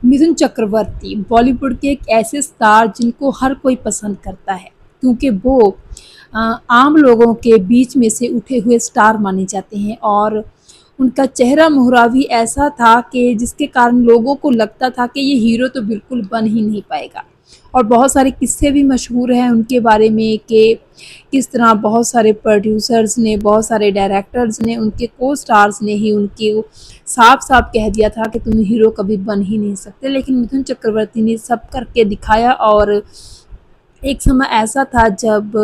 मिथुन चक्रवर्ती बॉलीवुड के एक ऐसे स्टार जिनको हर कोई पसंद करता है, क्योंकि वो आम लोगों के बीच में से उठे हुए स्टार माने जाते हैं। और उनका चेहरा मोहरा भी ऐसा था कि जिसके कारण लोगों को लगता था कि ये हीरो तो बिल्कुल बन ही नहीं पाएगा। और बहुत सारे किस्से भी मशहूर हैं उनके बारे में कि किस तरह बहुत सारे प्रोड्यूसर्स ने, बहुत सारे डायरेक्टर्स ने, उनके को स्टार्स ने ही उनके साफ साफ कह दिया था कि तुम हीरो कभी बन ही नहीं सकते। लेकिन मिथुन चक्रवर्ती ने सब करके दिखाया। और एक समय ऐसा था जब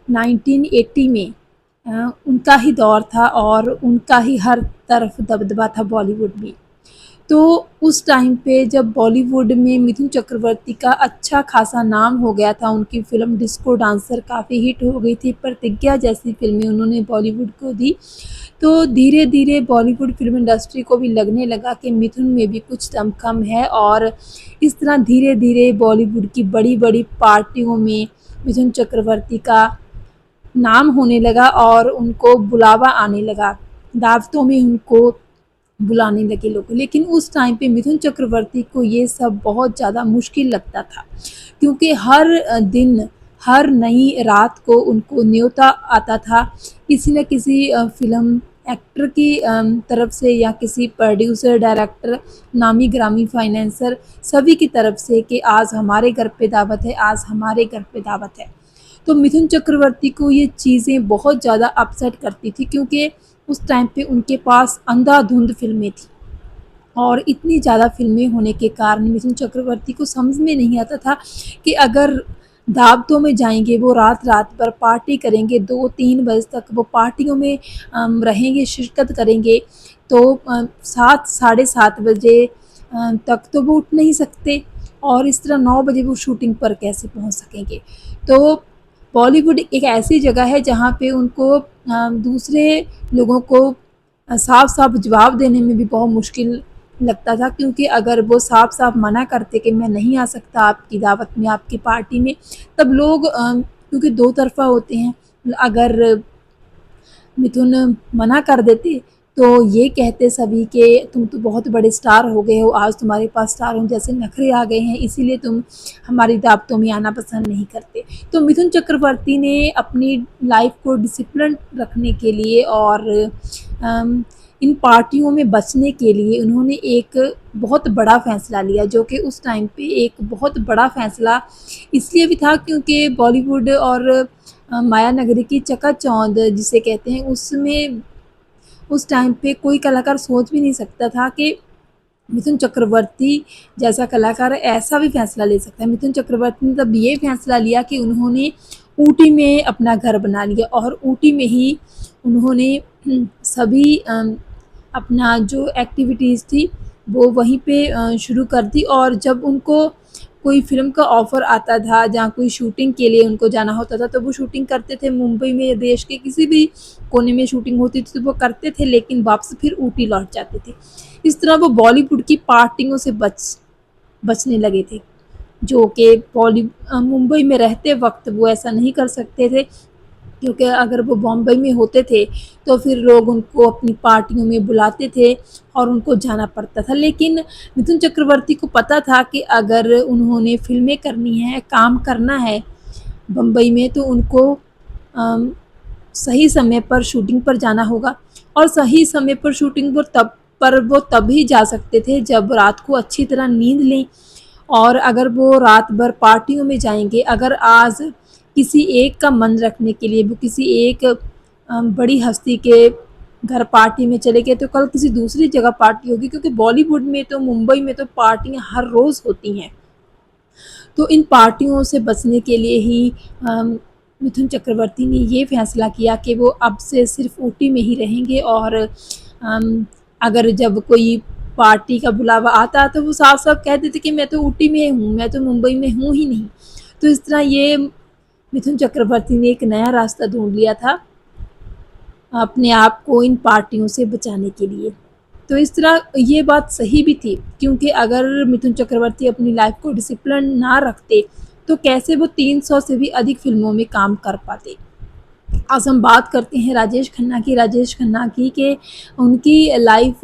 1980 में उनका ही दौर था और उनका ही हर तरफ दबदबा था बॉलीवुड में। तो उस टाइम पे जब बॉलीवुड में मिथुन चक्रवर्ती का अच्छा खासा नाम हो गया था, उनकी फ़िल्म डिस्को डांसर काफ़ी हिट हो गई थी, प्रतिज्ञा जैसी फ़िल्में उन्होंने बॉलीवुड को दी। तो धीरे-धीरे बॉलीवुड फ़िल्म इंडस्ट्री को भी लगने लगा कि मिथुन में भी कुछ दम कम है। और इस तरह धीरे-धीरे बॉलीवुड की बड़ी-बड़ी पार्टियों में मिथुन चक्रवर्ती का नाम होने लगा और उनको बुलावा आने लगा। दावतों में उनको बुलाने लगे लोग। लेकिन उस टाइम पे मिथुन चक्रवर्ती को ये सब बहुत ज़्यादा मुश्किल लगता था, क्योंकि हर दिन, हर नई रात को उनको न्योता आता था किसी न किसी फ़िल्म एक्टर की तरफ से या किसी प्रोड्यूसर, डायरेक्टर, नामी-गिरामी फाइनेंसर सभी की तरफ से कि आज हमारे घर पे दावत है, आज हमारे घर पे दावत है। तो मिथुन चक्रवर्ती को ये चीज़ें बहुत ज़्यादा अपसेट करती थी, क्योंकि उस टाइम पे उनके पास अंधाधुंध फ़िल्में थी। और इतनी ज़्यादा फ़िल्में होने के कारण मिथुन चक्रवर्ती को समझ में नहीं आता था कि अगर दावतों में जाएँगे, वो रात-रात भर पार्टी करेंगे, 2-3 बजे तक वो पार्टियों में रहेंगे, शिरकत करेंगे, तो 7 साढ़े 7 बजे तक तो वो उठ नहीं सकते। और इस तरह 9 बजे वो शूटिंग पर कैसे पहुँच सकेंगे। तो बॉलीवुड एक ऐसी जगह है जहाँ पे उनको दूसरे लोगों को साफ-साफ जवाब देने में भी बहुत मुश्किल लगता था, क्योंकि अगर वो साफ-साफ मना करते कि मैं नहीं आ सकता आपकी दावत में, आपकी पार्टी में, तब लोग क्योंकि दो तरफ़ा होते हैं, अगर मिथुन मना कर देते तो ये कहते सभी कि तुम तो बहुत बड़े स्टार हो गए हो, आज तुम्हारे पास स्टारों जैसे नखरे आ गए हैं, इसीलिए तुम हमारी दावतों में आना पसंद नहीं करते। तो मिथुन चक्रवर्ती ने अपनी लाइफ को डिसिप्लिन रखने के लिए और इन पार्टियों में बचने के लिए उन्होंने एक बहुत बड़ा फ़ैसला लिया, जो कि उस टाइम पे एक बहुत बड़ा फ़ैसला इसलिए भी था क्योंकि बॉलीवुड और माया नगरी की चकाचौंध जिसे कहते हैं, उसमें उस टाइम पे कोई कलाकार सोच भी नहीं सकता था कि मिथुन चक्रवर्ती जैसा कलाकार ऐसा भी फ़ैसला ले सकता है। मिथुन चक्रवर्ती ने तब ये फ़ैसला लिया कि उन्होंने ऊटी में अपना घर बना लिया और ऊटी में ही उन्होंने सभी अपना जो एक्टिविटीज़ थी वो वहीं पे शुरू कर दी। और जब उनको कोई फ़िल्म का ऑफ़र आता था, जहाँ कोई शूटिंग के लिए उनको जाना होता था, तो वो शूटिंग करते थे मुंबई में या देश के किसी भी कोने में शूटिंग होती थी तो वो करते थे, लेकिन वापस फिर ऊटी लौट जाते थे। इस तरह वो बॉलीवुड की पार्टियों से बचने लगे थे, जो कि मुंबई में रहते वक़्त वो ऐसा नहीं कर सकते थे, क्योंकि अगर वो बॉम्बे में होते थे तो फिर लोग उनको अपनी पार्टियों में बुलाते थे और उनको जाना पड़ता था। लेकिन मिथुन चक्रवर्ती को पता था कि अगर उन्होंने फ़िल्में करनी है, काम करना है बम्बई में, तो उनको सही समय पर शूटिंग पर जाना होगा। और सही समय पर शूटिंग पर वो तभी जा सकते थे जब रात को अच्छी तरह नींद लें। और अगर वो रात भर पार्टियों में जाएँगे, अगर आज किसी एक का मन रखने के लिए वो किसी एक बड़ी हस्ती के घर पार्टी में चले गए, तो कल किसी दूसरी जगह पार्टी होगी, क्योंकि बॉलीवुड में तो, मुंबई में तो पार्टियाँ हर रोज़ होती हैं। तो इन पार्टियों से बचने के लिए ही मिथुन चक्रवर्ती ने ये फ़ैसला किया कि वो अब से सिर्फ़ ऊटी में ही रहेंगे। और अगर जब कोई पार्टी का बुलावा आता तो वो साफ-साफ कह देते कि मैं तो ऊटी में हूँ, मैं तो मुंबई में हूँ ही नहीं। तो इस तरह ये मिथुन चक्रवर्ती ने एक नया रास्ता ढूँढ लिया था अपने आप को इन पार्टियों से बचाने के लिए। तो इस तरह ये बात सही भी थी, क्योंकि अगर मिथुन चक्रवर्ती अपनी लाइफ़ को डिसिप्लिन ना रखते तो कैसे वो 300 से भी अधिक फ़िल्मों में काम कर पाते। आज हम बात करते हैं राजेश खन्ना की कि उनकी लाइफ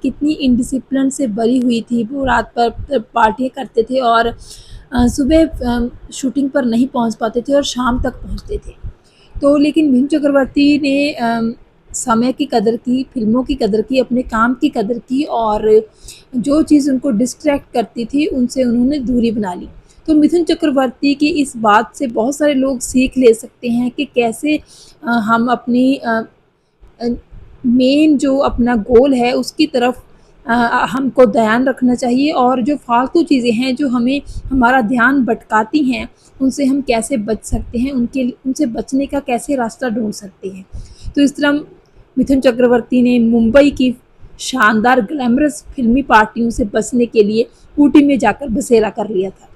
कितनी इनडिसिप्लिन से भरी हुई थी। वो रात पर पार्टियाँ करते थे और सुबह शूटिंग पर नहीं पहुंच पाते थे और शाम तक पहुंचते थे। तो लेकिन मिथुन चक्रवर्ती ने समय की कदर की, फ़िल्मों की कदर की, अपने काम की कदर की और जो चीज़ उनको डिस्ट्रैक्ट करती थी, उनसे उन्होंने दूरी बना ली। तो मिथुन चक्रवर्ती की इस बात से बहुत सारे लोग सीख ले सकते हैं कि कैसे हम अपनी मेन जो अपना गोल है उसकी तरफ हमको ध्यान रखना चाहिए और जो फालतू चीज़ें हैं जो हमें हमारा ध्यान भटकाती हैं उनसे हम कैसे बच सकते हैं, उनसे बचने का कैसे रास्ता ढूंढ सकते हैं। तो इस तरह मिथुन चक्रवर्ती ने मुंबई की शानदार ग्लैमरस फिल्मी पार्टियों से बचने के लिए ऊटी में जाकर बसेरा कर लिया था।